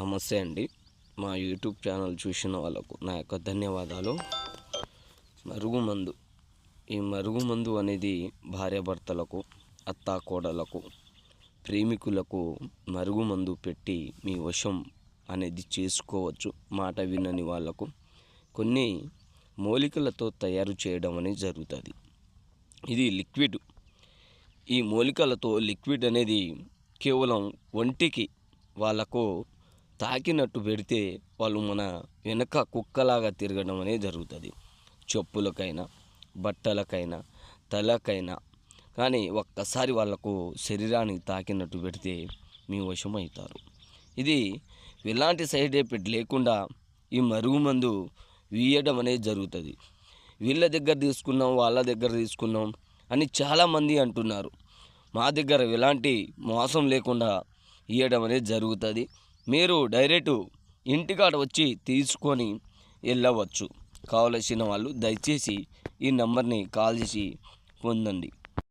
నమస్తే అండి. మా యూట్యూబ్ ఛానల్ చూసిన వాళ్ళకు నా యొక్క ధన్యవాదాలు. మరుగుమందు, ఈ మరుగుమందు అనేది భార్యాభర్తలకు, అత్తాకోడలకు, ప్రేమికులకు మరుగుమందు పెట్టి మీ వశం అనేది చేసుకోవచ్చు. మాట వినని వాళ్ళకు కొన్ని మూలికలతో తయారు చేయడం అనేది జరుగుతుంది. ఇది లిక్విడ్. ఈ మూలికలతో లిక్విడ్ అనేది కేవలం ఒంటికి వాళ్ళకు తాకినట్టు పెడితే వాళ్ళు మన వెనక కుక్కలాగా తిరగడం అనేది జరుగుతుంది. చెప్పులకైనా, బట్టలకైనా, తలకైనా కానీ ఒక్కసారి వాళ్ళకు శరీరానికి తాకినట్టు పెడితే మీ వశం అవుతారు. ఇది ఎలాంటి సైడ్ ఎఫెక్ట్ లేకుండా ఈ మరుగుమందు వీయడం అనేది జరుగుతుంది. వీళ్ళ దగ్గర తీసుకున్నాం, వాళ్ళ దగ్గర తీసుకున్నాం అని చాలామంది అంటున్నారు. మా దగ్గర ఎలాంటి మోసం లేకుండా ఇవ్వడం అనేది జరుగుతుంది. మీరు డైరెక్ట్ ఇంటికాడ వచ్చి తీసుకొని వెళ్ళవచ్చు. కావలసిన వాళ్ళు దయచేసి ఈ నెంబర్ని కాల్ చేసి పొందండి.